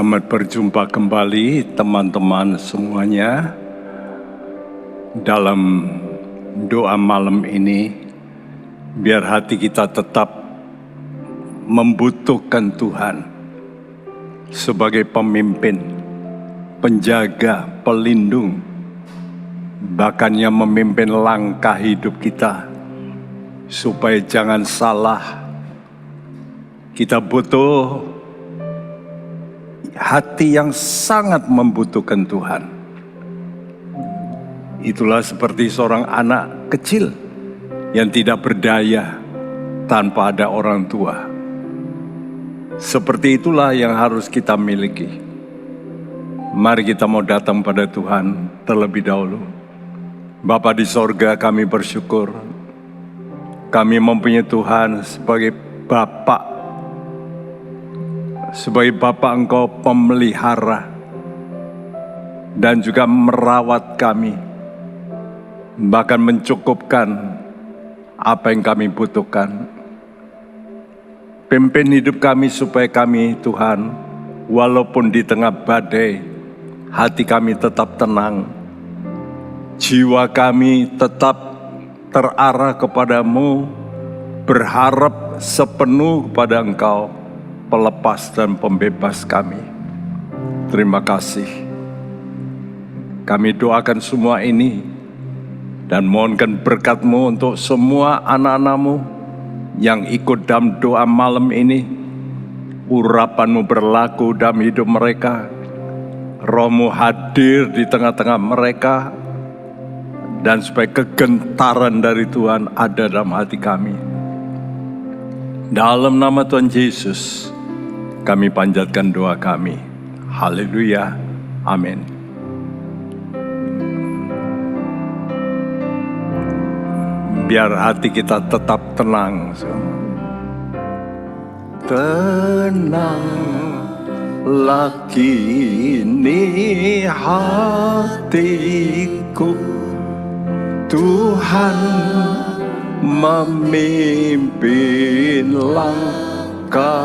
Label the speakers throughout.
Speaker 1: Selamat berjumpa kembali teman-teman semuanya. Dalam doa malam ini, biar hati kita tetap membutuhkan Tuhan sebagai pemimpin, penjaga, pelindung, bahkan yang memimpin langkah hidup kita, supaya jangan salah. Kita butuh hati yang sangat membutuhkan Tuhan. Itulah seperti seorang anak kecil yang tidak berdaya tanpa ada orang tua. Seperti itulah yang harus kita miliki. Mari kita mau datang pada Tuhan terlebih dahulu. Bapa di sorga, kami bersyukur. Kami mempunyai Tuhan sebagai Bapa. Sebagai Bapa, Engkau pemelihara dan juga merawat kami, bahkan mencukupkan apa yang kami butuhkan. Pimpin hidup kami supaya kami, Tuhan, walaupun di tengah badai, hati kami tetap tenang, jiwa kami tetap terarah kepadamu, berharap sepenuh kepada Engkau, pelepas dan pembebas kami. Terima kasih. Kami doakan semua ini dan mohonkan berkat-Mu untuk semua anak-anak-Mu yang ikut dalam doa malam ini. Urapan-Mu berlaku dalam hidup mereka. Roh-Mu hadir di tengah-tengah mereka, dan supaya kegentaran dari Tuhan ada dalam hati kami. Dalam nama Tuhan Yesus, kami panjatkan doa kami. Haleluya. Amin. Biar hati kita tetap tenang. Tenanglah kini hatiku, Tuhan memimpin langkahku.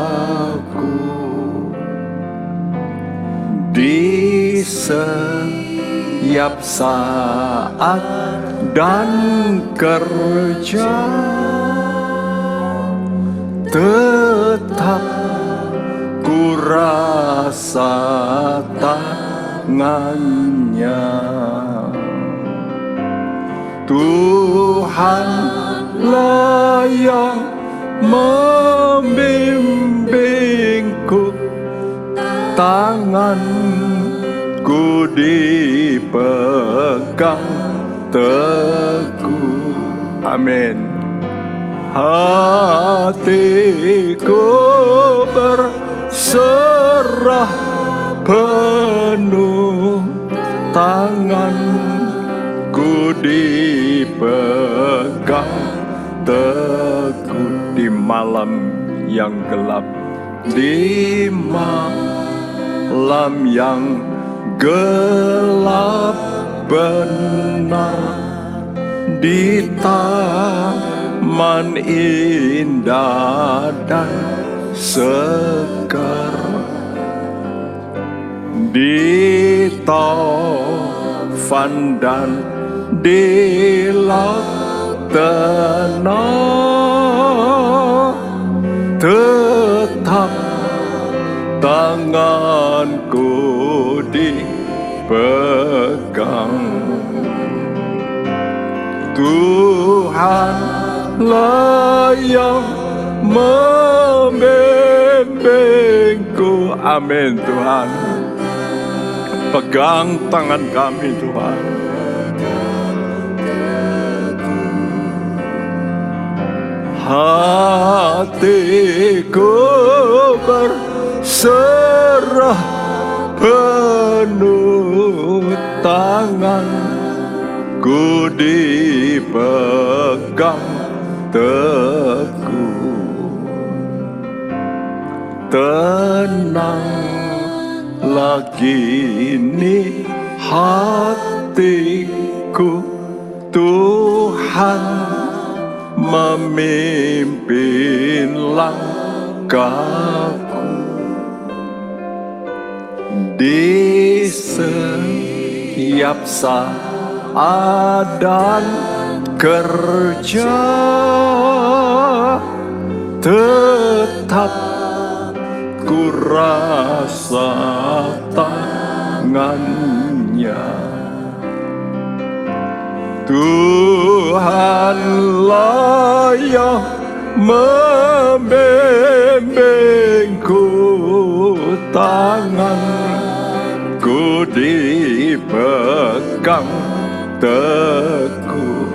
Speaker 1: Di setiap saat dan kerja, tetap ku rasa tangannya. Tuhanlah yang membimbingku, tanganku dipegang teguh. Amin. Hatiku berserah penuh, tanganku dipegang teguh. Di malam yang gelap, di malam yang gelap benar, di taman indah dan segar, di taufan dan di laut tenang, tetap tanganku dipegang. Tuhanlah yang membimbingku. Amin Tuhan. Pegang tangan kami Tuhan. Hatiku berserah penuh, tanganku dipegang teguh. Tenanglah kini hatiku, Tuhan memimpin langkahku. di setiap saat dan kerja, tetap ku rasa tangannya. Tuhanlah yang membimbingku, tanganku dipegang teguh.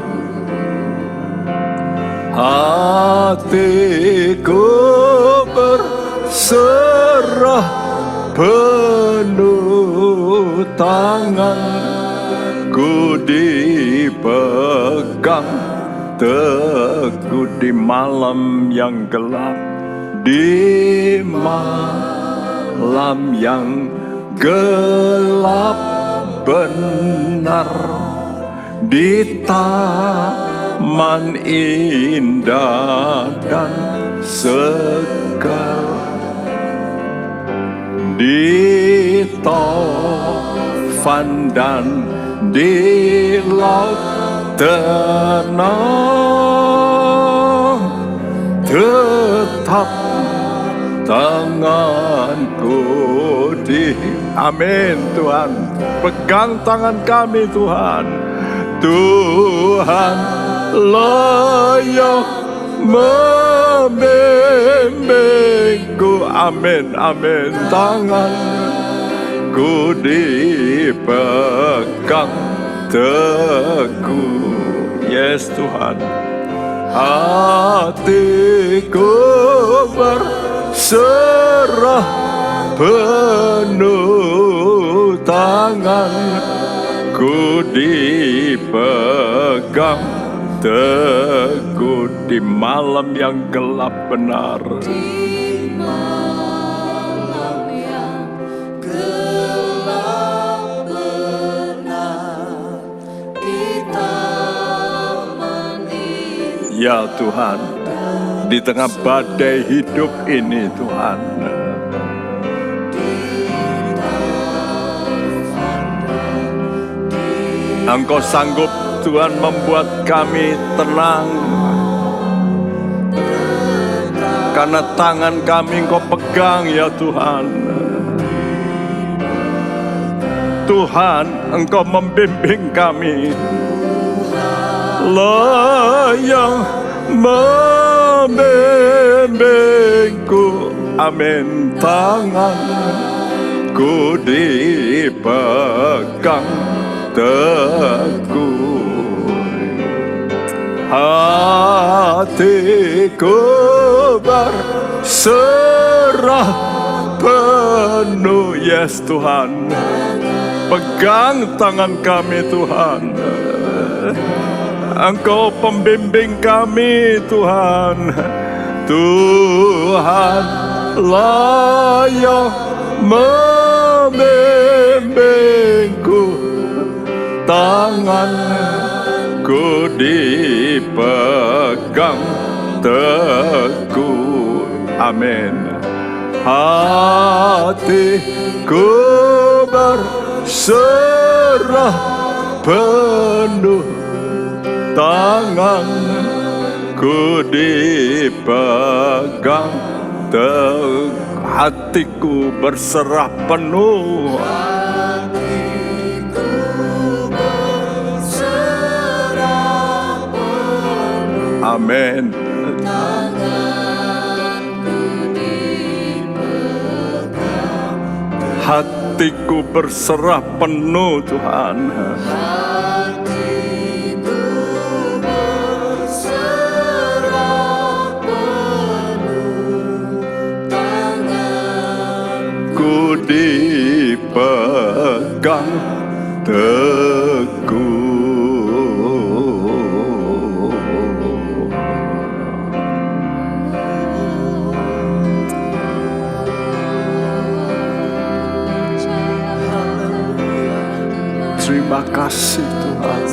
Speaker 1: Hatiku berserah penuh, tanganku dipegang teguh di malam yang gelap, di malam yang gelap benar, di taman indah dan segar, di taufan dan di laut tenang, tetap tanganku di, amin Tuhan, pegang tangan kami Tuhan. Tuhanlah yang membimbingku, amin, amin, tanganku dipegang teguh, yes Tuhan. Hatiku berserah penuh, tanganku dipegang teguh di malam yang gelap benar.
Speaker 2: Di malam yang gelap benar, di taman indah.
Speaker 1: Ya Tuhan, di tengah badai hidup ini Tuhan, Engkau sanggup Tuhan membuat kami tenang, karena tangan kami Engkau pegang ya Tuhan. Tuhan, Engkau membimbing kami, lah yang membimbingku, amin, tanganku dipegang teguh. Hatiku berserah penuh, yes Tuhan, pegang tangan kami Tuhan. Engkau pembimbing kami Tuhan. Tuhanlah yang membimbingku, tanganku dipegang teguh, amin. Hatiku berserah penuh, tanganku dipegang teguh. Hatiku berserah penuh, amin. Hatiku berserah penuh Tuhan. Ku dipegang teguh. Terima kasih Tuhan.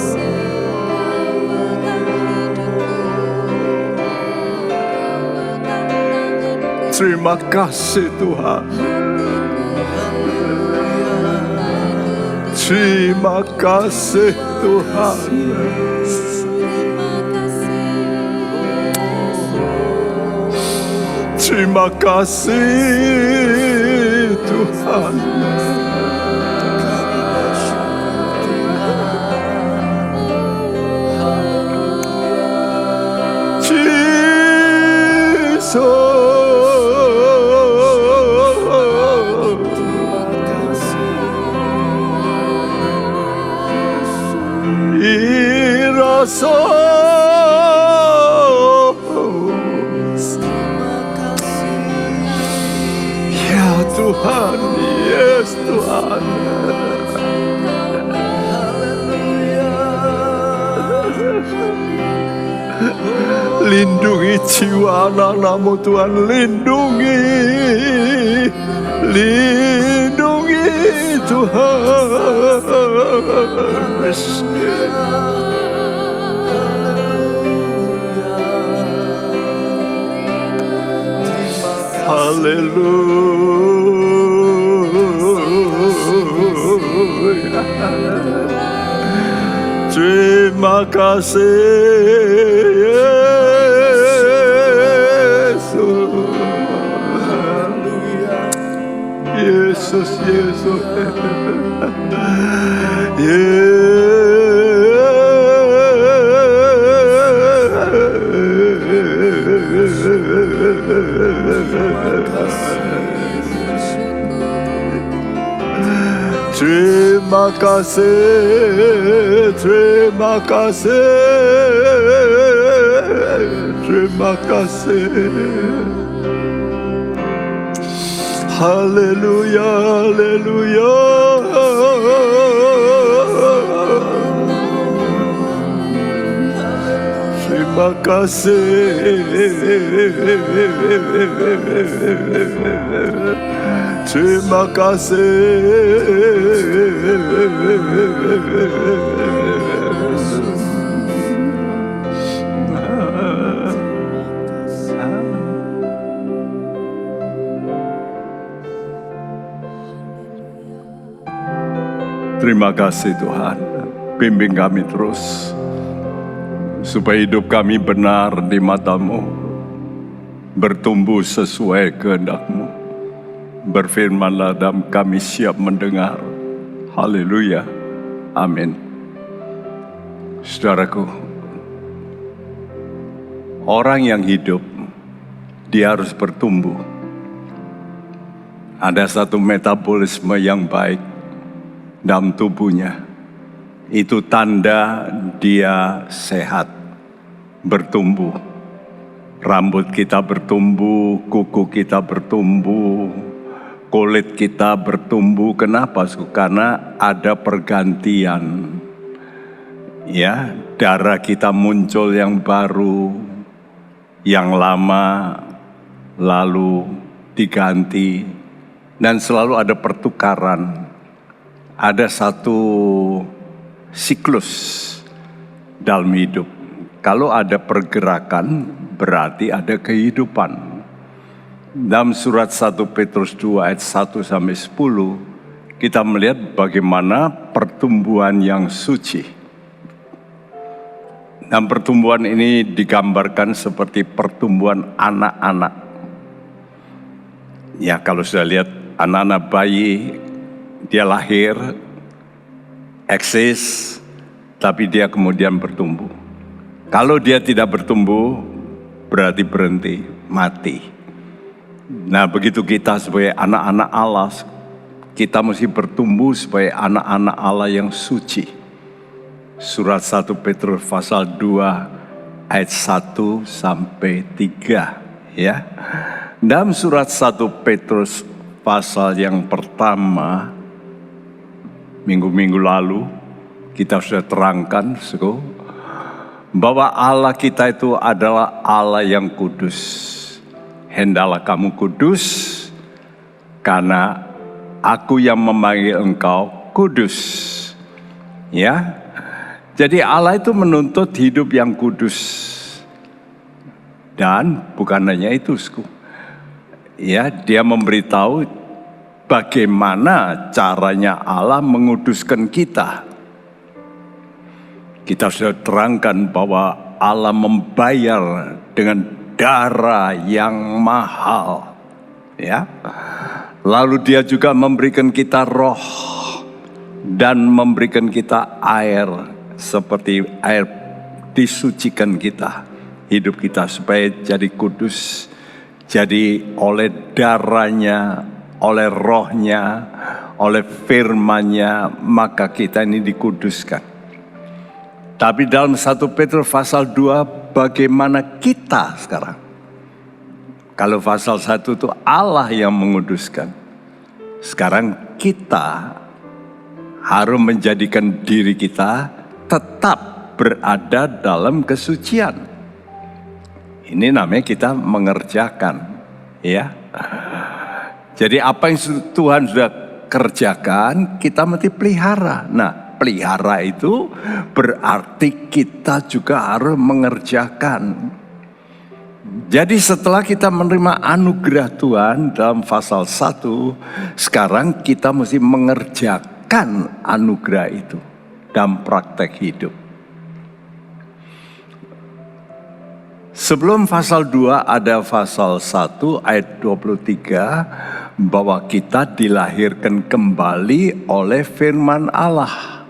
Speaker 1: Terima kasih Tuhan. Terima kasih Tuhan. Terima kasih Tuhan. Ya Tuhan, yes Tuhan. Lindungi jiwa anak-anak-Mu Tuhan, lindungi Tuhan. Haleluya. Terima kasih Yesus. Yesus. Terima kasih, terima kasih, terima kasih. Haleluya, haleluya. Terima kasih. Terima kasih. Terima kasih Tuhan, bimbing kami terus, supaya hidup kami benar di mata-Mu, bertumbuh sesuai kehendak-Mu. Berfirmanlah dan kami siap mendengar. Haleluya, amin. Saudaraku, orang yang hidup, dia harus bertumbuh. Ada satu metabolisme yang baik dalam tubuhnya. Itu tanda dia sehat, bertumbuh. Rambut kita bertumbuh, kuku kita bertumbuh, kulit kita bertumbuh. Kenapa? Karena ada pergantian. Ya, darah kita muncul yang baru, yang lama lalu diganti, dan selalu ada pertukaran. Ada satu siklus dalam hidup. Kalau ada pergerakan, berarti ada kehidupan. Dalam surat 1 Petrus 2 ayat 1-10, kita melihat bagaimana pertumbuhan yang suci. Dan pertumbuhan ini digambarkan seperti pertumbuhan anak-anak. Ya, kalau sudah lihat anak-anak bayi, dia lahir, eksis, tapi dia kemudian bertumbuh. Kalau dia tidak bertumbuh, berarti berhenti, mati. Nah, begitu kita sebagai anak-anak Allah, kita mesti bertumbuh sebagai anak-anak Allah yang suci. Surat 1 Petrus pasal 2 ayat 1-3, ya. Dalam surat 1 Petrus pasal yang pertama, minggu-minggu lalu kita sudah terangkan bahwa Allah kita itu adalah Allah yang kudus. Hendaklah kamu kudus, karena Aku yang memanggil engkau kudus. Ya, jadi Allah itu menuntut hidup yang kudus. Dan bukan hanya itu, ya, Dia memberitahu bagaimana caranya Allah menguduskan kita. Kita sudah terangkan bahwa Allah membayar dengan darah yang mahal, ya. Lalu Dia juga memberikan kita roh dan memberikan kita air, seperti air disucikan kita, hidup kita supaya jadi kudus. Jadi oleh darahnya, oleh rohnya, oleh firman-Nya, maka kita ini dikuduskan. Tapi dalam 1 Petrus pasal 2, bagaimana kita sekarang? Kalau pasal 1 itu Allah yang menguduskan. Sekarang kita harus menjadikan diri kita tetap berada dalam kesucian. Ini namanya kita mengerjakan, ya. Jadi apa yang Tuhan sudah kerjakan, kita mesti pelihara. Nah, pelihara itu berarti kita juga harus mengerjakan. Jadi setelah kita menerima anugerah Tuhan dalam pasal 1, sekarang kita mesti mengerjakan anugerah itu dalam praktek hidup. Sebelum pasal 2 ada pasal 1 ayat 23 bahwa kita dilahirkan kembali oleh firman Allah.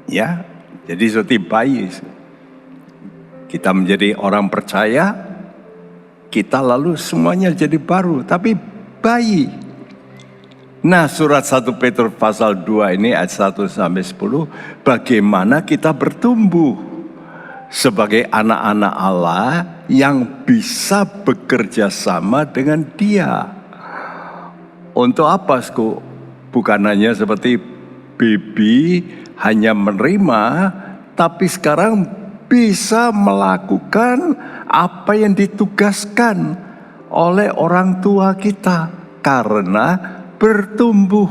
Speaker 1: Ya, jadi seperti bayi. Kita menjadi orang percaya, kita lalu semuanya jadi baru, tapi bayi. Nah, surat 1 Petrus pasal 2 ini ayat 1 sampai 10, bagaimana kita bertumbuh sebagai anak-anak Allah yang bisa bekerja sama dengan Dia. Untuk apa, Sku? Bukan hanya seperti baby hanya menerima, tapi sekarang bisa melakukan apa yang ditugaskan oleh orang tua kita karena bertumbuh.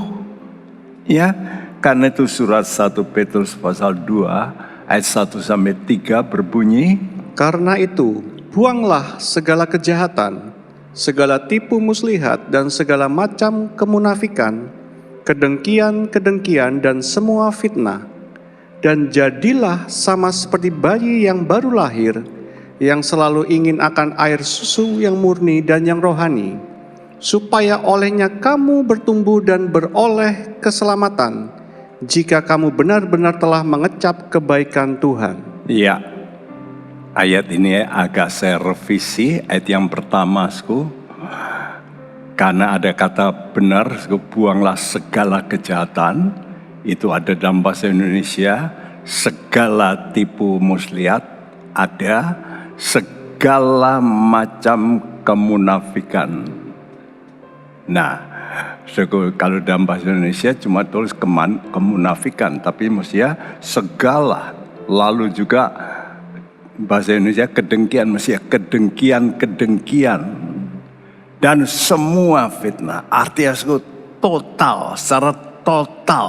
Speaker 1: Ya, karena itu surat 1 Petrus pasal 2 ayat 1 sampai 3 berbunyi,
Speaker 3: karena itu, buanglah segala kejahatan, segala tipu muslihat dan segala macam kemunafikan, kedengkian dan semua fitnah. Dan jadilah sama seperti bayi yang baru lahir, yang selalu ingin akan air susu yang murni dan yang rohani, supaya olehnya kamu bertumbuh dan beroleh keselamatan, jika kamu benar-benar telah mengecap kebaikan Tuhan.
Speaker 1: Iya, ayat ini agak saya revisi, ayat yang pertama, Sku. Karena ada kata benar, Sku, buanglah segala kejahatan, itu ada dalam bahasa Indonesia, segala tipu muslihat ada, segala macam kemunafikan. Nah, kalau dalam bahasa Indonesia cuma tulis kemunafikan, tapi mestinya segala. Lalu juga bahasa Indonesia kedengkian, mestinya kedengkian. Dan semua fitnah, artinya total, secara total.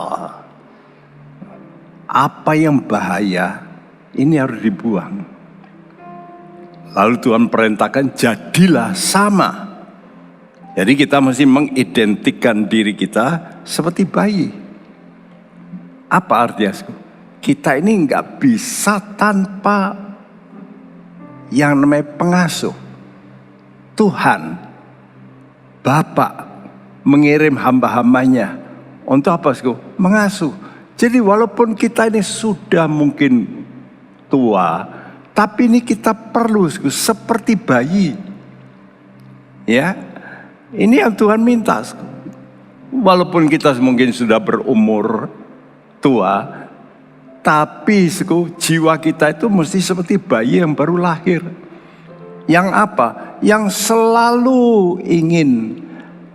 Speaker 1: Apa yang bahaya, ini harus dibuang. Lalu Tuhan perintahkan, jadilah sama. Jadi kita mesti mengidentikan diri kita seperti bayi. Apa artinya? Kita ini nggak bisa tanpa yang namanya pengasuh. Tuhan, Bapa mengirim hamba-hambanya untuk apa? Mengasuh. Jadi walaupun kita ini sudah mungkin tua, tapi ini kita perlu seperti bayi. Ya, ini yang Tuhan minta. Walaupun kita mungkin sudah berumur tua, tapi jiwa kita itu mesti seperti bayi yang baru lahir. Yang apa? Yang selalu ingin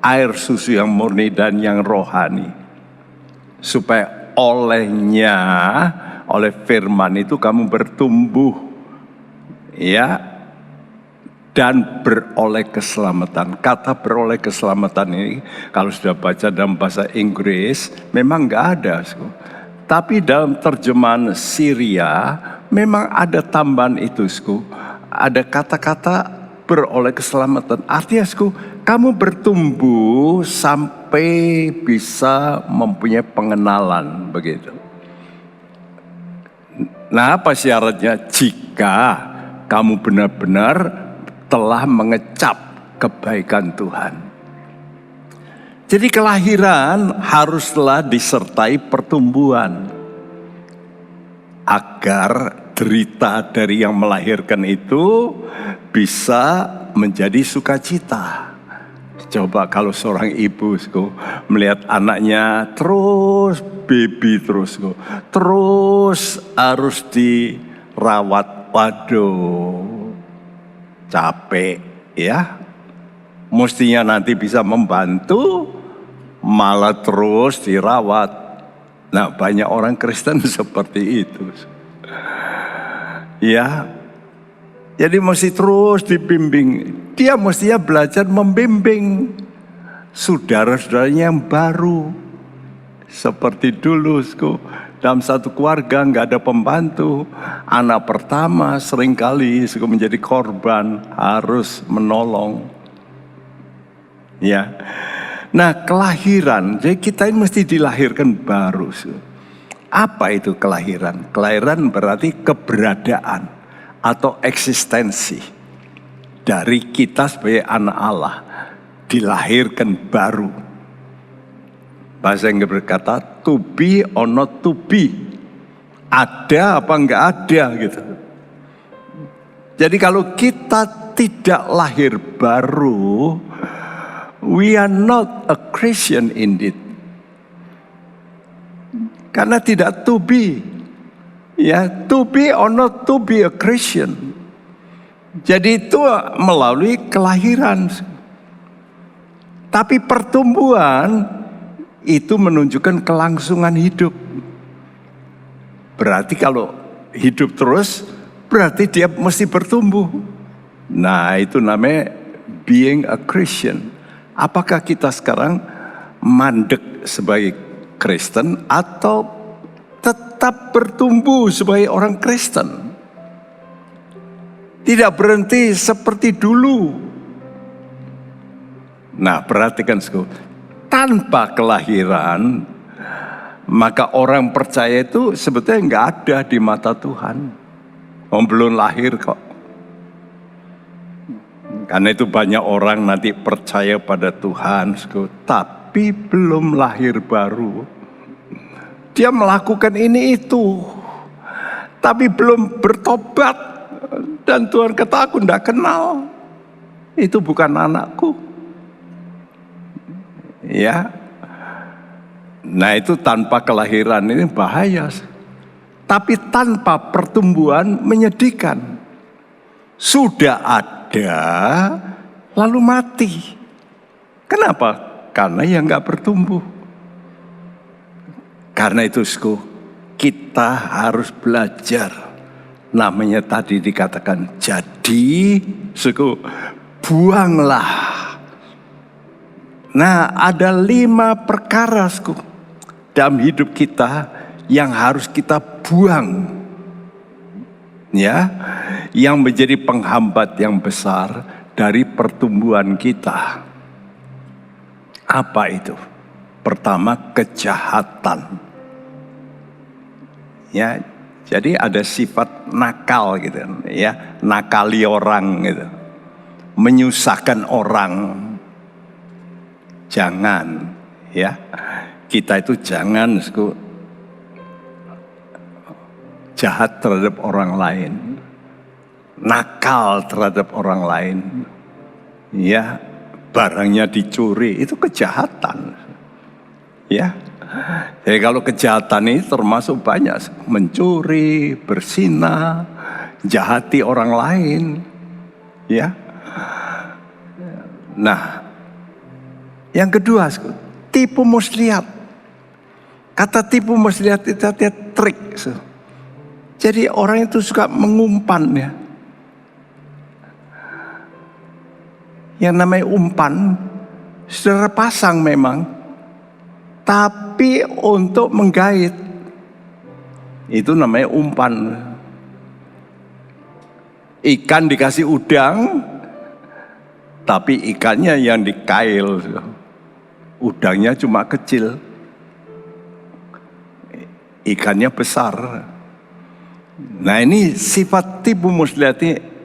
Speaker 1: air susu yang murni dan yang rohani. Supaya olehnya, oleh firman itu kamu bertumbuh. Ya, dan beroleh keselamatan. Kata beroleh keselamatan ini kalau sudah baca dalam bahasa Inggris memang nggak ada. Tapi dalam terjemahan Syria memang ada tambahan itu. Ada kata-kata beroleh keselamatan. Artinya kamu bertumbuh sampai bisa mempunyai pengenalan begitu. Nah, apa syaratnya? Jika kamu benar-benar telah mengecap kebaikan Tuhan. Jadi kelahiran haruslah disertai pertumbuhan. Agar derita dari yang melahirkan itu bisa menjadi sukacita. Coba kalau seorang ibu melihat anaknya terus baby terus harus dirawat, waduh capek ya. Mestinya nanti bisa membantu, malah terus dirawat. Nah, banyak orang Kristen seperti itu. Ya, jadi mesti terus dibimbing. Dia mestinya belajar membimbing saudara-saudaranya yang baru. Seperti dulu, dalam satu keluarga nggak ada pembantu. Anak pertama seringkali menjadi korban, harus menolong. Ya. Nah, kelahiran, jadi kita ini mesti dilahirkan baru. Apa itu kelahiran? Kelahiran berarti keberadaan atau eksistensi dari kita sebagai anak Allah, dilahirkan baru. Bahasa Inggris berkata to be or not to be, ada apa enggak ada gitu. Jadi kalau kita tidak lahir baru, we are not a Christian indeed. Karena tidak to be. Ya, to be or not to be a Christian. Jadi itu melalui kelahiran. Tapi pertumbuhan itu menunjukkan kelangsungan hidup. Berarti kalau hidup terus, berarti dia mesti bertumbuh. Nah, itu namanya being a Christian. Apakah kita sekarang mandek sebagai Kristen atau tetap bertumbuh sebagai orang Kristen? Tidak berhenti seperti dulu. Nah, perhatikan tanpa kelahiran, maka orang percaya itu sebetulnya nggak ada di mata Tuhan. Belum lahir kok. Karena itu banyak orang nanti percaya pada Tuhan, tapi belum lahir baru. Dia melakukan ini itu, tapi belum bertobat. Dan Tuhan kata, aku tidak kenal. Itu bukan anakku. Ya. Nah, itu tanpa kelahiran ini bahaya. Tapi tanpa pertumbuhan menyedihkan. Sudah ada, lalu mati. Kenapa? Karena yang nggak bertumbuh. Karena itu, kita harus belajar. Namanya tadi dikatakan, jadi, buanglah. Nah, ada 5 perkara, dalam hidup kita yang harus kita buang. Ya, yang menjadi penghambat yang besar dari pertumbuhan kita. Apa itu? Pertama, kejahatan. Ya, jadi ada sifat nakal gitu, ya, nakali orang gitu, menyusahkan orang. Jangan, ya, kita itu jangan jahat terhadap orang lain, nakal terhadap orang lain, ya, barangnya dicuri, itu kejahatan, ya. Jadi kalau kejahatan ini termasuk banyak, mencuri, berzina, jahati orang lain, ya. Nah, yang kedua, tipu muslihat. Kata tipu muslihat itu artinya trik. Jadi orang itu suka mengumpan ya. Yang namanya umpan, saudara pasang memang. Tapi untuk menggait, itu namanya umpan. Ikan dikasih udang, tapi ikannya yang di kail, udangnya cuma kecil, ikannya besar. Nah ini sifat tipu muslihat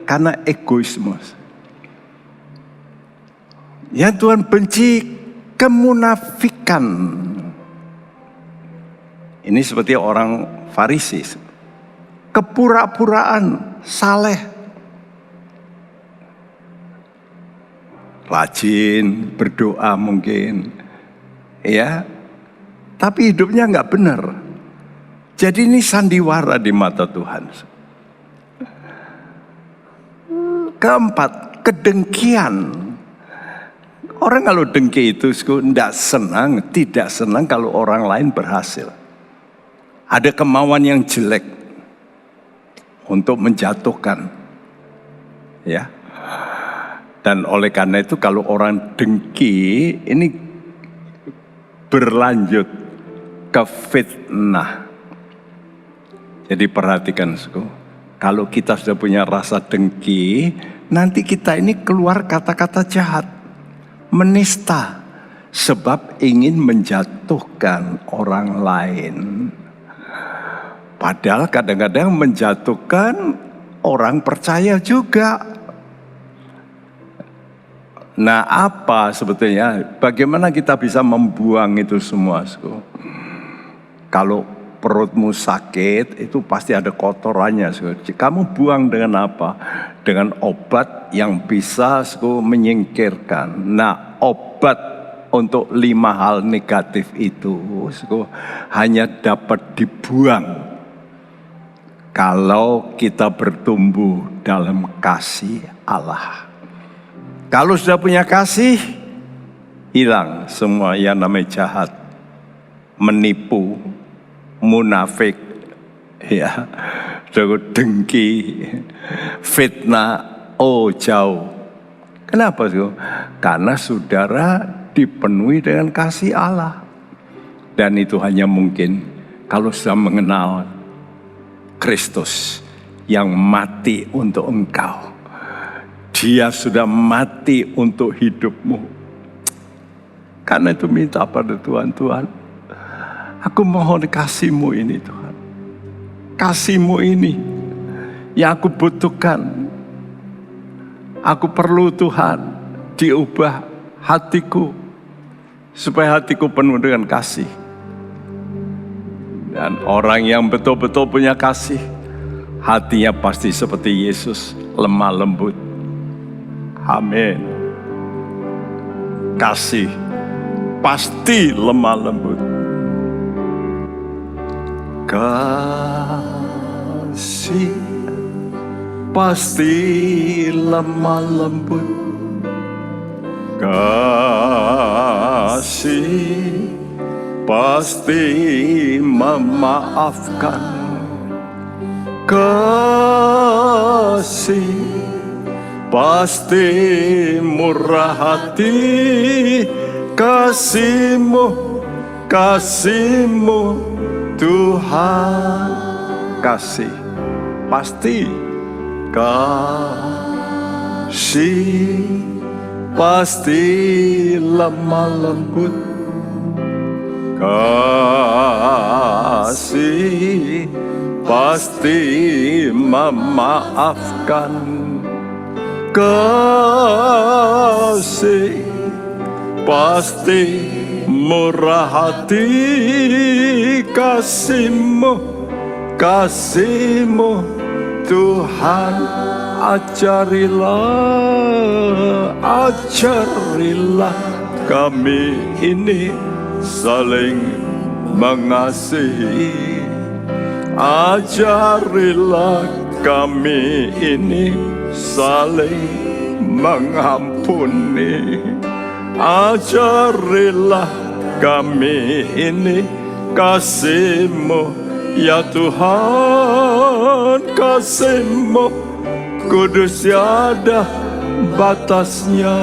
Speaker 1: karena egoisme. Yang Tuhan benci kemunafikan. Ini seperti orang Farisi, kepura-puraan, saleh, rajin berdoa mungkin, ya, tapi hidupnya nggak benar. Jadi ini sandiwara di mata Tuhan. Keempat, kedengkian. Orang kalau dengki itu tidak senang kalau orang lain berhasil. Ada kemauan yang jelek untuk menjatuhkan, ya. Dan oleh karena itu kalau orang dengki ini berlanjut ke fitnah. Jadi perhatikan, kalau kita sudah punya rasa dengki, nanti kita ini keluar kata-kata jahat, menista, sebab ingin menjatuhkan orang lain. Padahal kadang-kadang menjatuhkan orang percaya juga. Nah apa sebetulnya, bagaimana kita bisa membuang itu semua? Kalau perutmu sakit, itu pasti ada kotorannya. Kamu buang dengan apa? Dengan obat yang bisa menyingkirkan. Nah obat untuk 5 hal negatif itu hanya dapat dibuang kalau kita bertumbuh dalam kasih Allah. Kalau sudah punya kasih, hilang semua yang namanya jahat, menipu, munafik, ya, dengki, fitnah, jauh. Kenapa sih? Karena saudara dipenuhi dengan kasih Allah. Dan itu hanya mungkin kalau sudah mengenal Kristus yang mati untuk engkau. Dia sudah mati untuk hidupmu. Karena itu minta pada Tuhan, Tuhan, aku mohon kasih-Mu ini Tuhan. Kasih-Mu ini yang aku butuhkan. Aku perlu Tuhan diubah hatiku supaya hatiku penuh dengan kasih. Dan orang yang betul-betul punya kasih, hatinya pasti seperti Yesus, lemah lembut. Amin. Kasih pasti lemah lembut. Kasih pasti lemah lembut. Kasih pasti memaafkan. Kasih pasti murah hati. Kasih-Mu, kasih-Mu Tuhan. Kasih pasti. Kasih pasti lemah lembut. Kasih pasti memaafkan. Kasih pasti murah hati. Kasih-Mu, kasih-Mu Tuhan. Ajarilah kami ini saling mengasihi. Ajarilah kami ini saling mengampuni. Ajarilah kami ini kasih-Mu, ya Tuhan. Kasih-Mu kudus tiada batasnya.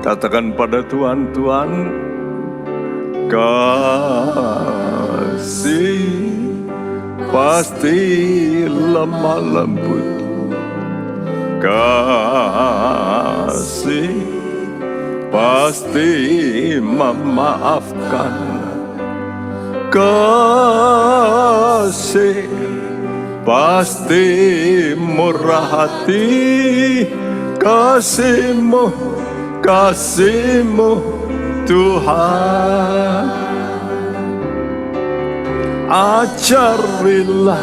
Speaker 1: Katakan pada Tuhan, Tuhan, kasih pasti lemah lembut. kasih pasti memaafkan, kasih pasti murah hati, kasih-Mu Tuhan. Ajarilah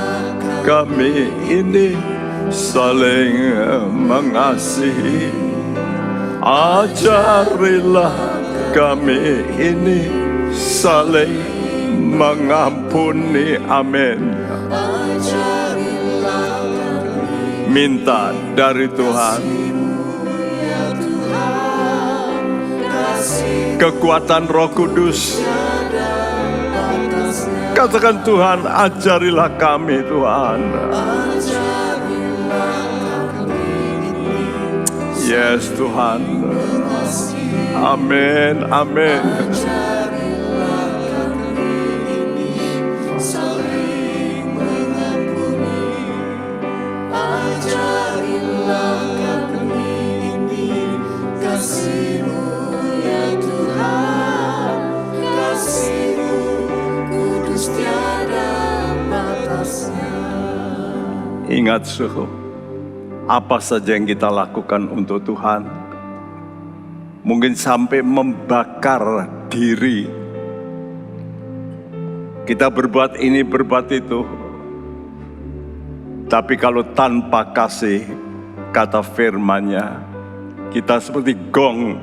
Speaker 1: kami ini saling mengasihi, ajarilah kami ini saling mengampuni. Amin. Minta dari Tuhan kekuatan Roh Kudus. Katakan, Tuhan, ajarilah kami, Tuhan. Yes, Tuhan. Amin, amin. Ingat, suhu, apa saja yang kita lakukan untuk Tuhan, mungkin sampai membakar diri. Kita berbuat ini, berbuat itu. Tapi kalau tanpa kasih, kata firman-Nya, kita seperti gong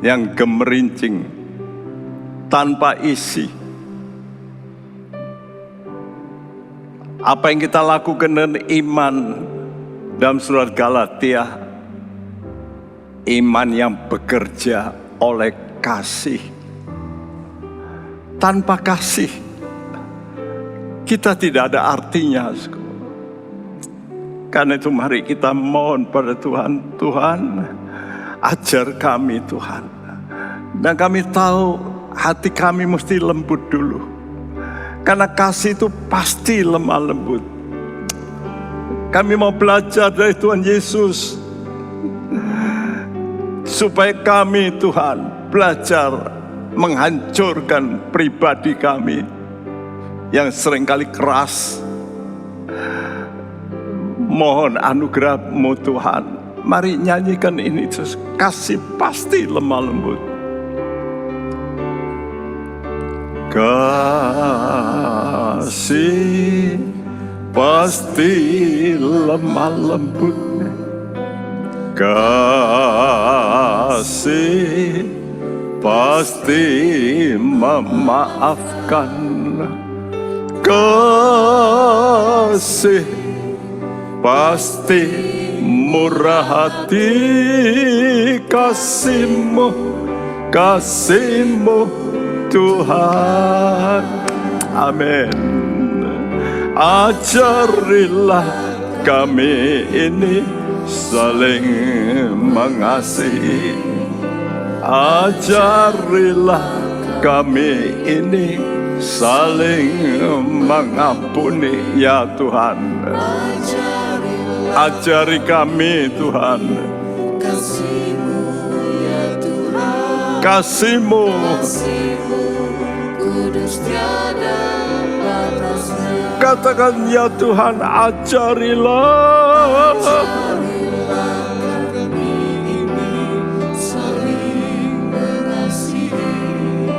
Speaker 1: yang gemerincing, tanpa isi. Apa yang kita lakukan dengan iman dalam surat Galatia, iman yang bekerja oleh kasih. Tanpa kasih, kita tidak ada artinya. Karena itu mari kita mohon pada Tuhan, Tuhan, ajar kami, Tuhan. Dan kami tahu hati kami mesti lembut dulu. Karena kasih itu pasti lemah lembut. Kami mau belajar dari Tuhan Yesus, supaya kami, Tuhan, belajar menghancurkan pribadi kami yang seringkali keras. Mohon anugerah-Mu, Tuhan. Mari nyanyikan ini, Yesus. Kasih pasti lemah lembut. Kasih pasti lemah lembut, kasih pasti memaafkan, kasih pasti murah hati, kasih-Mu Tuhan. Amin. Ajarilah kami ini saling mengasihi, ajarilah kami ini saling mengampuni, ya Tuhan. Ajari kami, Tuhan, kasih-Mu
Speaker 2: kudus tiada batasnya.
Speaker 1: Katakan, ya Tuhan, ajarilah
Speaker 2: Kami ini saling mengasihi,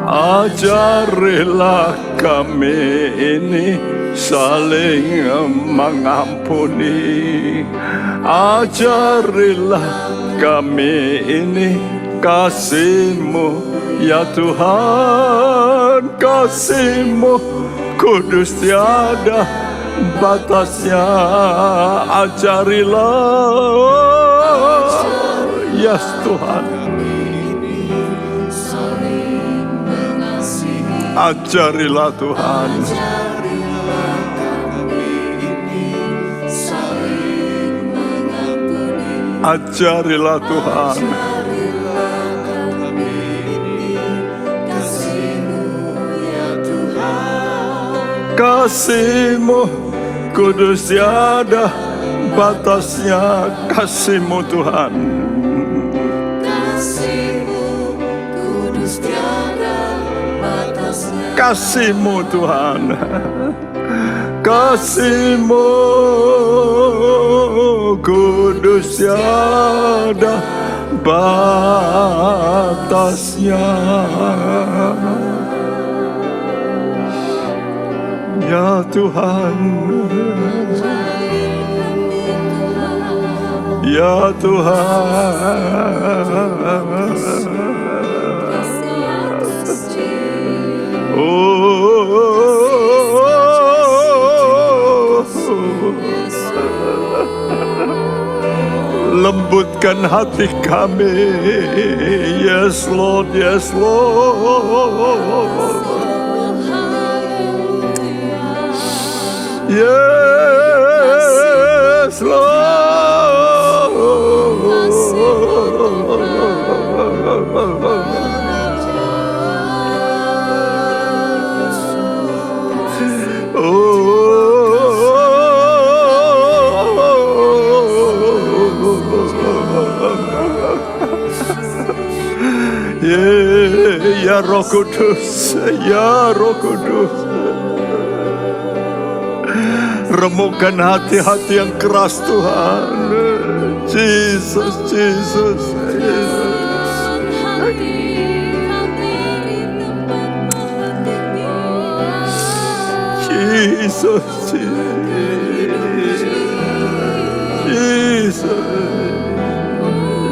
Speaker 1: ajarilah kami ini saling mengampuni, ajarilah kami ini kasih-Mu, ya Tuhan, kasih-Mu kudus tiada batasnya. Ajarilah, yes Tuhan, ajarilah Tuhan, ajarilah Tuhan. Kasih-Mu kudus tiada batasnya kasih-Mu Tuhan.
Speaker 2: Kasih-Mu kudus tiada batasnya.
Speaker 1: Kasih-Mu Tuhan, kasih-Mu kudus tiada batasnya. Ya Tuhan, ya Tuhan, lembutkan hati kami. Yes Lord, yes Lord, yes Lord. Ya Roh Kudus, ya Roh Kudus, remukkan hati-hati yang keras Tuhan. Jesus, Jesus, Jesus, Jesus,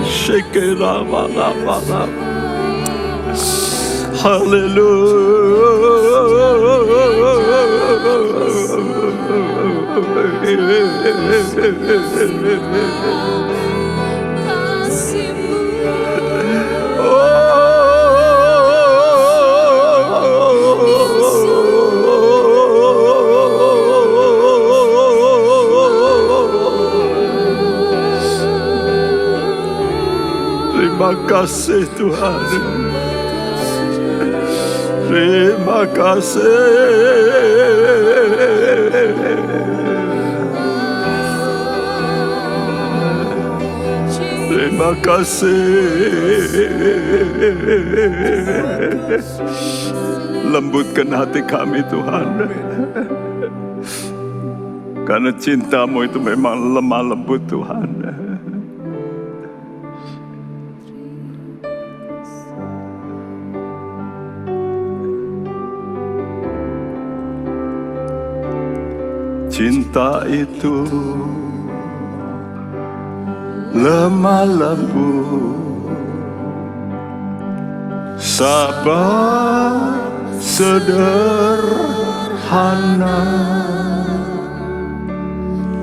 Speaker 1: Shekinah, terima kasih Tuhan. Terima kasih. Terima kasih. Lembutkan hati kami Tuhan. Karena cinta-Mu itu memang lemah lembut Tuhan. Cinta itu lemah lembut, sabar sederhana.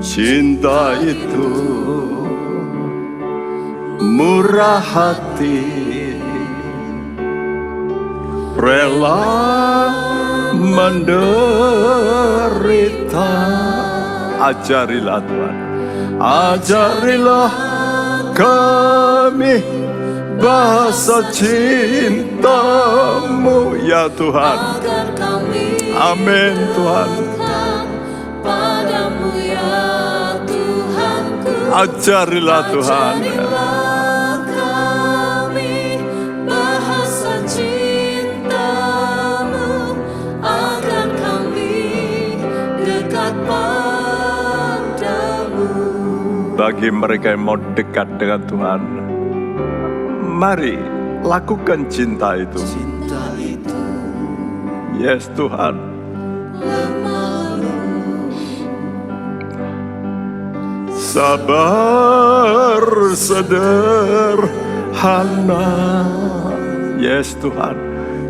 Speaker 1: Cinta itu murah hati, rela menderita. Ajarilah Tuhan, ajarilah kami bahasa cinta-Mu ya Tuhan. Amin Tuhan.
Speaker 2: Padamu ya Tuhanku,
Speaker 1: Ajarilah Tuhan.
Speaker 2: kami bahasa cinta-Mu, agar kami dekat padamu.
Speaker 1: Bagi mereka yang mau dekat dengan Tuhan, mari lakukan cinta itu.
Speaker 2: Cinta itu
Speaker 1: Yes Tuhan. Sabar sederhana. Yes Tuhan.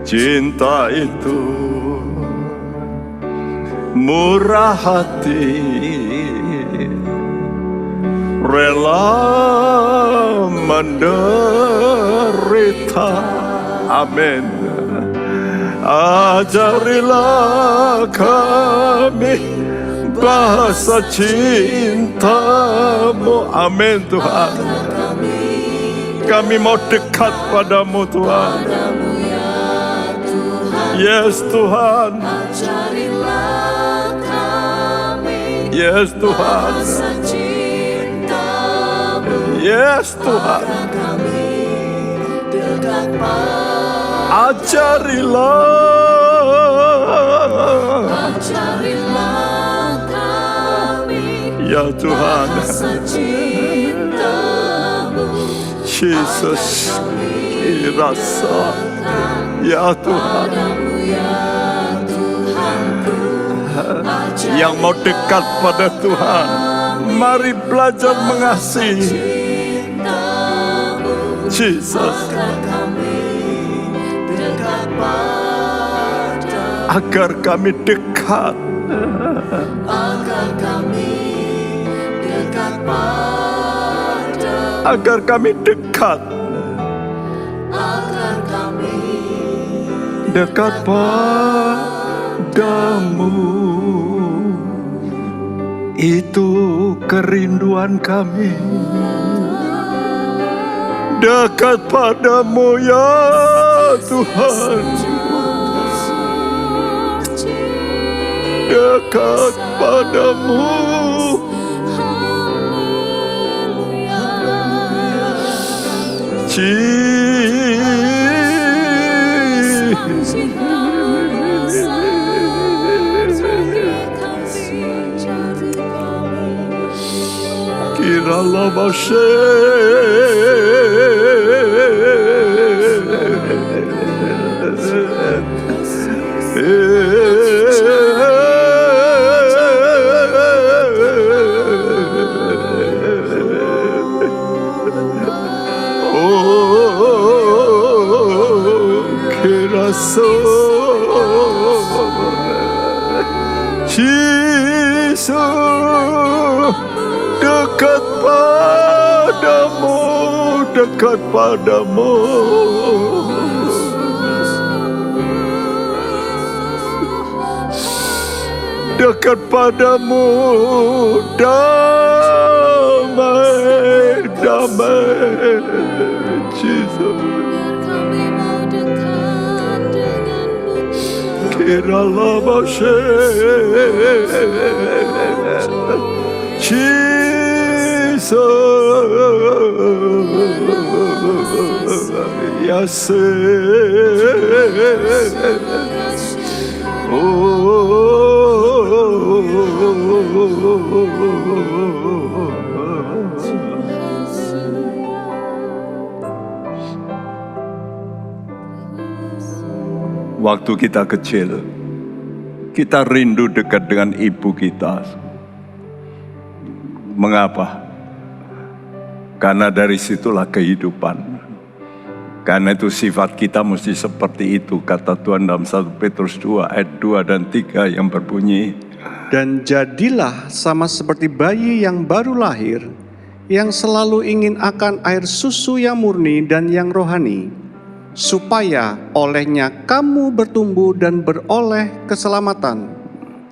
Speaker 1: Cinta itu murah hati, rela menderita. Amin. Ajarilah kami bahasa cinta-Mu. Amin Tuhan. Kami mau dekat padamu Tuhan. Yes Tuhan.
Speaker 2: Ajarilah kami
Speaker 1: Yes Tuhan.
Speaker 2: bahasa cinta-Mu,
Speaker 1: Yes Tuhan.
Speaker 2: agar kami dekat padamu. Ajarilah kami
Speaker 1: Ya Tuhan.
Speaker 2: bahasa cintamu.
Speaker 1: Yesus, rasa. Ya Tuhan.
Speaker 2: Padamu ya Tuhanku.
Speaker 1: Yang mau dekat pada Tuhan, mari belajar mengasihi.
Speaker 2: Cintamu
Speaker 1: Jesus.
Speaker 2: agar kami dekat padamu.
Speaker 1: Agar kami dekat.
Speaker 2: Agar kami dekat padamu.
Speaker 1: Agar kami dekat.
Speaker 2: Agar kami
Speaker 1: Dekat padamu. Itu kerinduan kami. Dekat padamu ya Tuhan. Dekat padamu. Kiralah Jesus, dekat padamu, dekat padamu. Dekat padamu, damai, damai, Jesus. Kiralah bashe, Jesus, Yase, Waktu kita kecil, kita rindu dekat dengan ibu kita. Mengapa? Karena dari situlah kehidupan. Karena itu sifat kita mesti seperti itu, kata Tuhan dalam 1 Petrus 2 ayat 2 dan 3 yang berbunyi,
Speaker 3: Dan jadilah sama seperti bayi yang baru lahir, yang selalu ingin akan air susu yang murni dan yang rohani, supaya olehnya kamu bertumbuh dan beroleh keselamatan,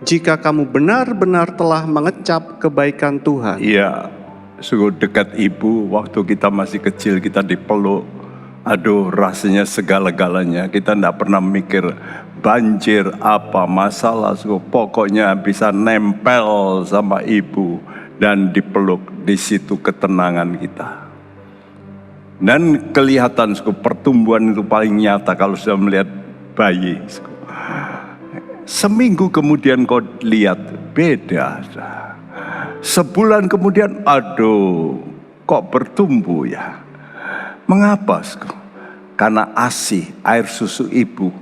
Speaker 3: jika kamu benar-benar telah mengecap kebaikan Tuhan.
Speaker 1: iya, sungguh dekat ibu waktu kita masih kecil, kita dipeluk. Aduh, rasanya segala-galanya. Kita tidak pernah mikir banjir apa masalah. Pokoknya bisa nempel sama ibu dan dipeluk. Di situ ketenangan kita. Dan kelihatan pertumbuhan itu paling nyata kalau sudah melihat bayi. Seminggu kemudian kau lihat beda. Sebulan kemudian, aduh, kok bertumbuh ya? Mengapa? Karena ASI, air susu ibu,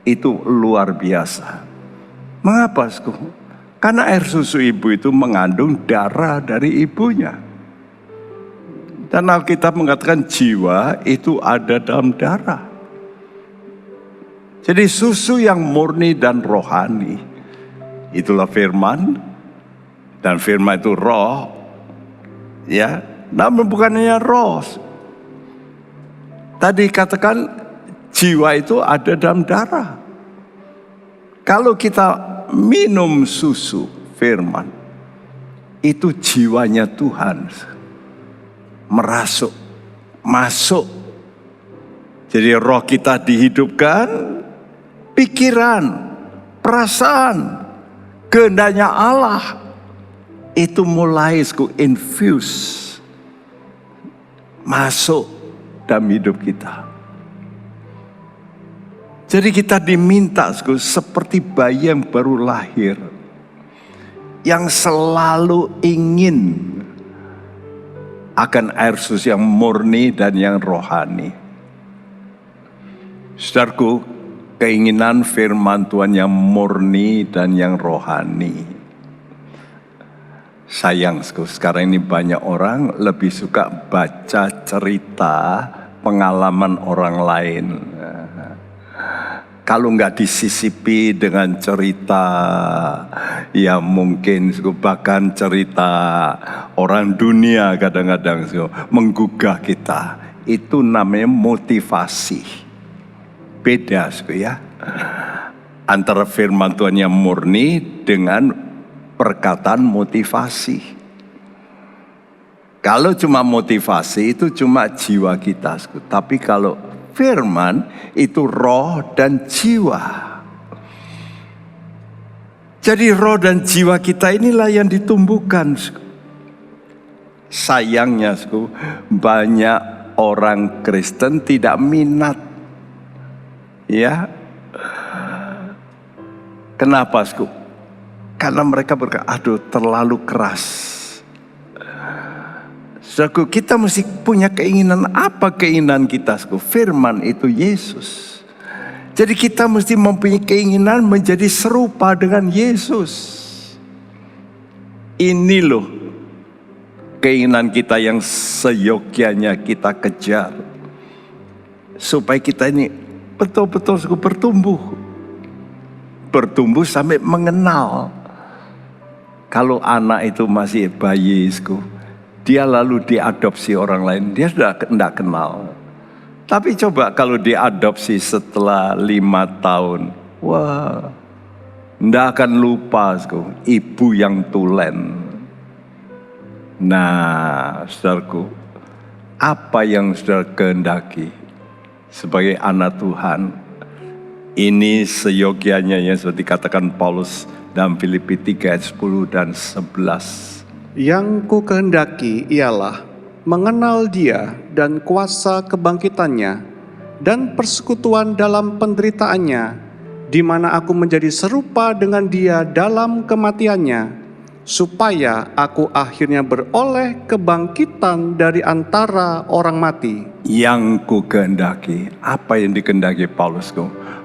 Speaker 1: itu luar biasa. Mengapa? Karena air susu ibu itu mengandung darah dari ibunya. Dan Alkitab mengatakan jiwa itu ada dalam darah. Jadi susu yang murni dan rohani, itulah firman. Dan firman itu roh, ya, namun bukan hanya roh. Tadi katakan jiwa itu ada dalam darah. Kalau kita minum susu firman, itu jiwanya Tuhan merasuk, masuk. Jadi roh kita dihidupkan, pikiran, perasaan, kehendaknya Allah itu mulai infuse masuk dalam hidup kita. Jadi kita diminta seperti bayi yang baru lahir, yang selalu ingin akan air susu yang murni dan yang rohani. Saudaraku, keinginan firman Tuhan yang murni dan yang rohani. Sayang, sekarang ini banyak orang lebih suka baca cerita pengalaman orang lain. Kalau nggak disisipi dengan cerita, ya mungkin bahkan cerita orang dunia kadang-kadang menggugah kita. Itu namanya motivasi. Beda ya, antara firman Tuhan yang murni dengan perkataan motivasi. Kalau cuma motivasi itu cuma jiwa kita, tapi kalau firman itu roh dan jiwa. Jadi roh dan jiwa kita inilah yang ditumbuhkan. Sayangnya banyak orang Kristen tidak minat. Ya. Kenapa? Karena mereka berkata, aduh terlalu keras. Saudaraku, kita mesti punya keinginan. Apa keinginan kita? Firman itu Yesus. Jadi kita mesti mempunyai keinginan menjadi serupa dengan Yesus. Ini loh keinginan kita yang seyogyanya kita kejar. Supaya kita ini betul-betul bertumbuh. Bertumbuh sampai mengenal. Kalau anak itu masih bayi, dia lalu diadopsi orang lain, dia sudah tidak kenal. Tapi coba kalau diadopsi setelah 5 tahun, wah, tidak akan lupa ibu yang tulen. Nah, saudaraku, apa yang saudara kehendaki sebagai anak Tuhan? Ini seyogyanya yang sudah dikatakan Paulus dalam Filipi 3 ayat 10 dan 11.
Speaker 3: Yang ku kehendaki ialah mengenal Dia dan kuasa kebangkitannya dan persekutuan dalam penderitaannya, di mana aku menjadi serupa dengan Dia dalam kematiannya, supaya aku akhirnya beroleh kebangkitan dari antara orang mati.
Speaker 1: Yang ku kehendaki, apa yang dikehendaki Paulus?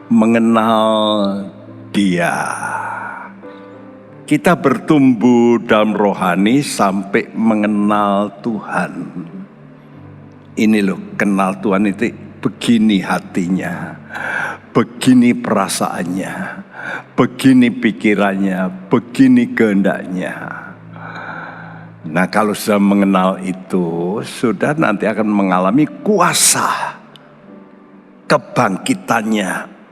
Speaker 1: Mengenal Dia. Kita bertumbuh dalam rohani sampai mengenal Tuhan. Ini loh, kenal Tuhan itu begini hatinya, begini perasaannya, begini pikirannya, begini kehendaknya. Nah, kalau sudah mengenal itu, sudah nanti akan mengalami kuasa kebangkitannya.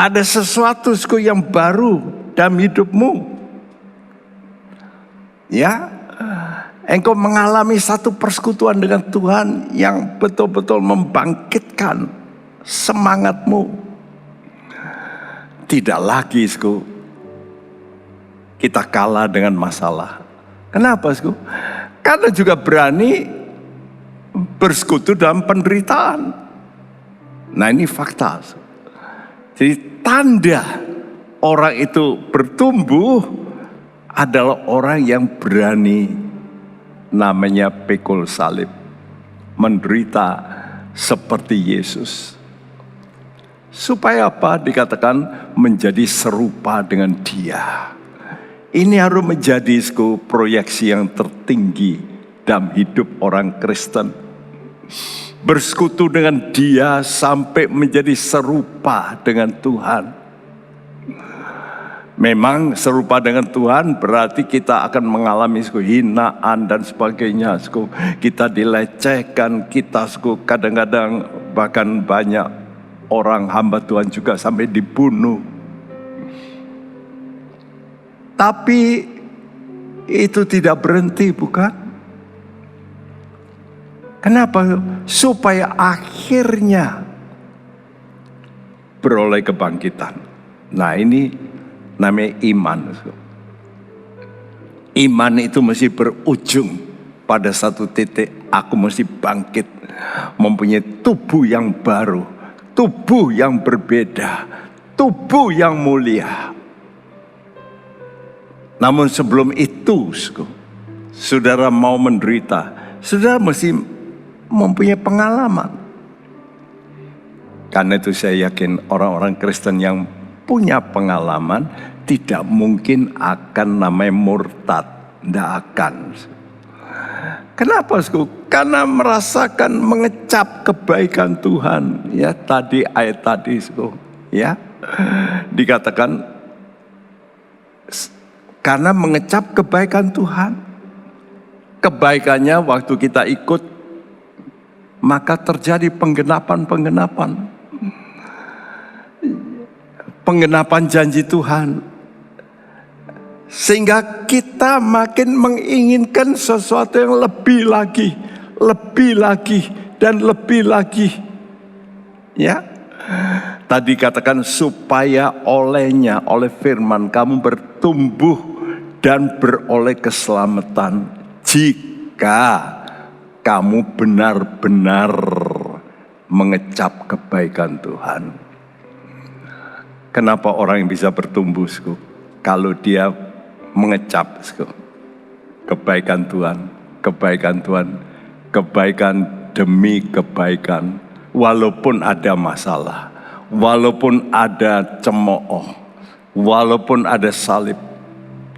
Speaker 1: Ada sesuatu yang baru dalam hidupmu. Ya, engkau mengalami satu persekutuan dengan Tuhan yang betul-betul membangkitkan semangatmu. Tidak lagi kita kalah dengan masalah. Kenapa? Karena juga berani bersekutu dalam penderitaan. Nah, ini fakta. Jadi tanda orang itu bertumbuh adalah orang yang berani, namanya pikul salib, menderita seperti Yesus. Supaya apa? Dikatakan menjadi serupa dengan Dia. Ini harus menjadi proyeksi yang tertinggi dalam hidup orang Kristen. Bersekutu dengan Dia sampai menjadi serupa dengan Tuhan. Memang serupa dengan Tuhan berarti kita akan mengalami hinaan dan sebagainya. Kita dilecehkan, kita kadang-kadang bahkan banyak orang hamba Tuhan juga sampai dibunuh. Tapi itu tidak berhenti, bukan? Kenapa? Supaya akhirnya beroleh kebangkitan. Nah, ini namanya iman. Iman itu mesti berujung pada satu titik aku mesti bangkit, mempunyai tubuh yang baru, tubuh yang berbeda, tubuh yang mulia. Namun sebelum itu, saudara mau menderita, saudara mesti mempunyai pengalaman. Karena itu saya yakin orang-orang Kristen yang punya pengalaman tidak mungkin akan namanya murtad. Tidak akan. Kenapa? Karena merasakan mengecap kebaikan Tuhan. Ya, tadi ayat tadi, ya, dikatakan karena mengecap kebaikan Tuhan. Kebaikannya waktu kita ikut, maka terjadi penggenapan janji Tuhan. Sehingga kita makin menginginkan sesuatu yang lebih lagi, dan lebih lagi. Ya, tadi katakan supaya oleh firman kamu bertumbuh dan beroleh keselamatan jika kamu benar-benar mengecap kebaikan Tuhan. Kenapa orang yang bisa bertumbuh, kalau dia mengecap kebaikan Tuhan, kebaikan demi kebaikan, walaupun ada masalah, walaupun ada cemooh, walaupun ada salib,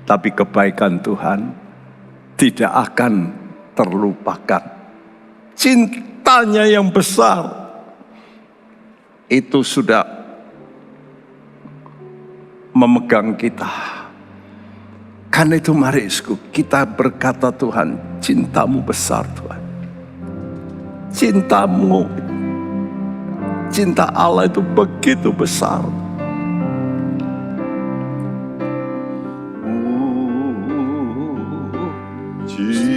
Speaker 1: tapi kebaikan Tuhan tidak akan terlupakan. Cintanya yang besar itu sudah memegang kita. Karena itu mari kita berkata, Tuhan, cintamu besar Tuhan. Cinta Allah itu begitu besar. Cinta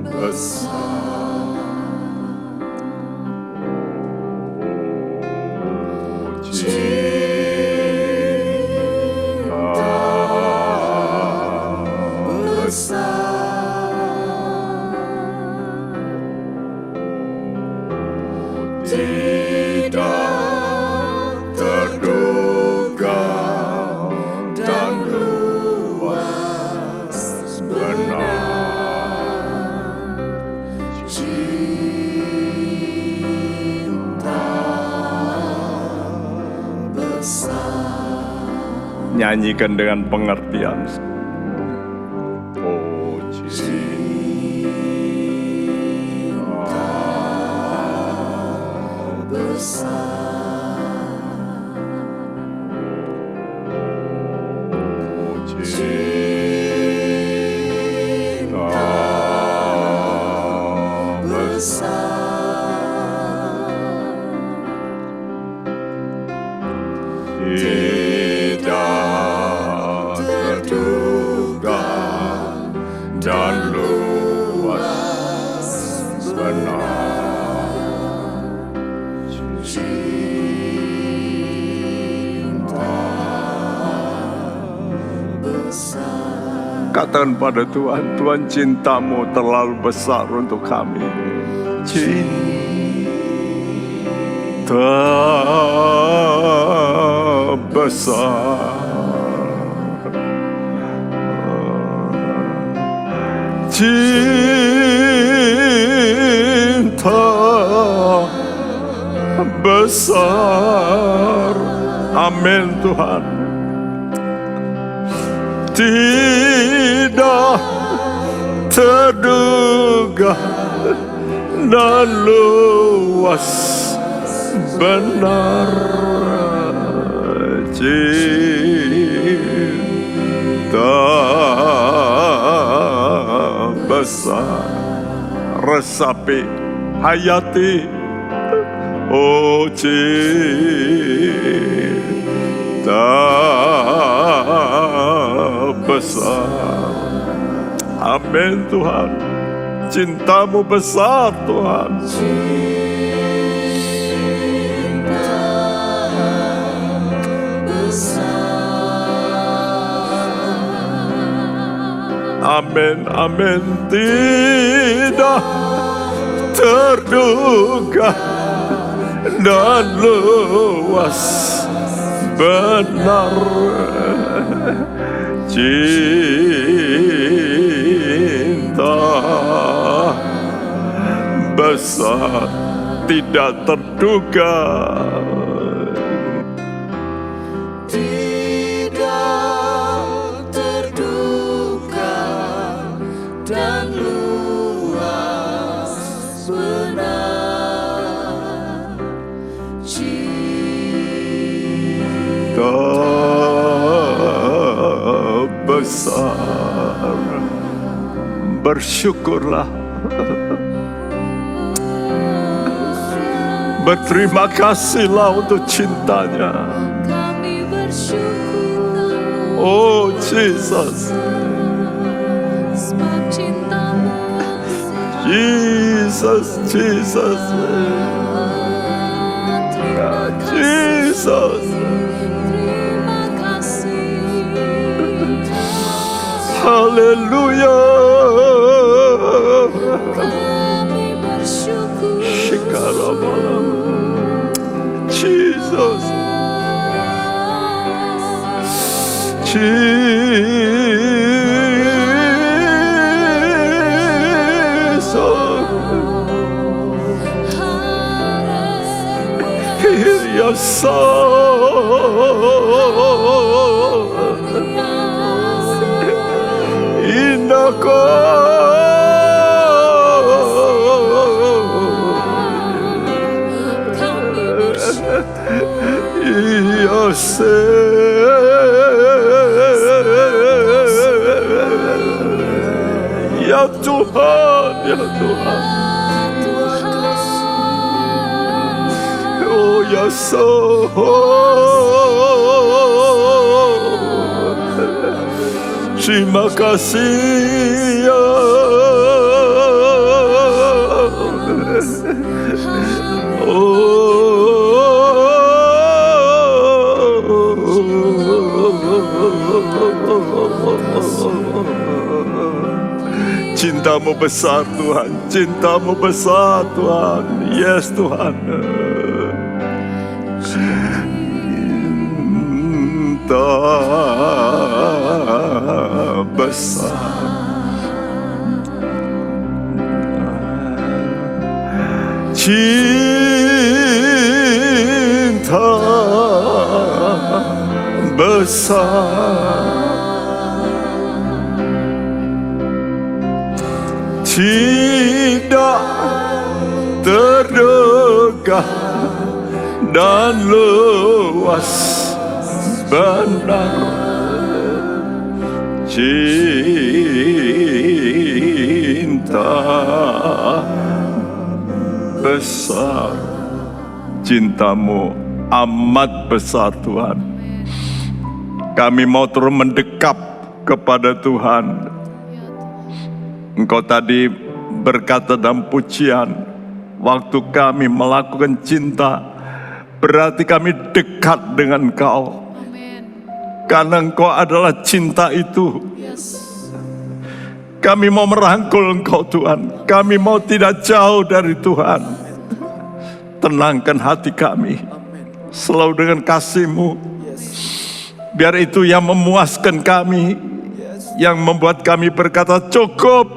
Speaker 1: besar. Nyanyikan dengan pengertian. Oh, cinta besar. Oh, cinta besar. Dan luas benar, cinta besar. Katakan pada Tuhan, Tuhan cintamu terlalu besar untuk kami. Cinta besar. Cinta besar. Amin Tuhan. Tidak terduga dan luas benar. Cinta besar. Resapi, hayati, oh cinta besar. Amin Tuhan. Cintamu besar Tuhan. Cinta besar. Amin, amin. Tidak terduga dan luas benar cinta besar tidak terduga.
Speaker 2: Tidak terduga dan luas benar
Speaker 1: Cinta besar. Bersyukurlah, berterima kasihlah untuk cintanya.
Speaker 2: kami bersyukur
Speaker 1: Oh Jesus,
Speaker 2: sebab cintamu
Speaker 1: Jesus, Jesus,
Speaker 2: terima
Speaker 1: Jesus.
Speaker 2: kasih
Speaker 1: Haleluya.
Speaker 2: kami bersyukur
Speaker 1: Shikarabalam. Jesus, Jesus, hear your soul. Inako.
Speaker 2: kami bersyukur
Speaker 1: Iya ya Tuhan, ya Tuhan. Oh ya terima kasih ya. Cintamu besar Tuhan, cintamu besar Tuhan. Yes Tuhan. Cinta besar. Cinta besar. Tidak terduga dan luas benar cinta besar. Cintamu amat besar Tuhan. Kami mau terus mendekap kepada Tuhan. Engkau tadi berkata dalam pujian, waktu kami melakukan cinta, berarti kami dekat dengan Engkau. Karena Engkau adalah cinta itu. Kami mau merangkul Engkau Tuhan. Kami mau tidak jauh dari Tuhan. Tenangkan hati kami selalu dengan kasih-Mu. Biar itu yang memuaskan kami, yang membuat kami berkata cukup.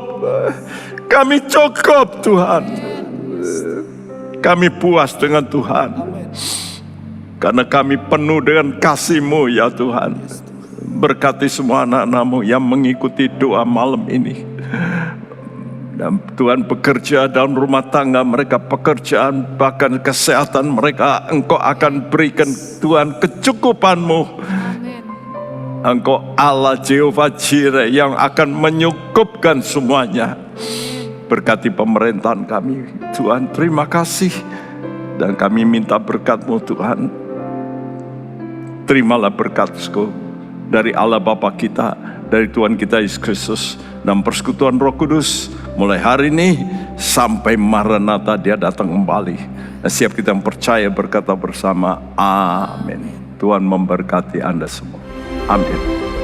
Speaker 1: Kami cukup Tuhan. Kami puas dengan Tuhan. Karena kami penuh dengan kasih-Mu ya Tuhan. Berkati semua anak-anak-Mu yang mengikuti doa malam ini. Dan Tuhan bekerja dalam rumah tangga mereka, pekerjaan, bahkan kesehatan mereka. Engkau akan berikan Tuhan kecukupan-Mu. Engkau Allah Jehovah Jireh yang akan menyukupkan semuanya. Berkati pemerintahan kami Tuhan, terima kasih. Dan kami minta berkat-Mu Tuhan. Terimalah berkat-Mu dari Allah Bapa kita, dari Tuhan kita Yesus Kristus, dan persekutuan Roh Kudus mulai hari ini sampai Maranatha Dia datang kembali. Dan siap kita yang percaya berkata bersama amin. Tuhan memberkati Anda semua. Amin.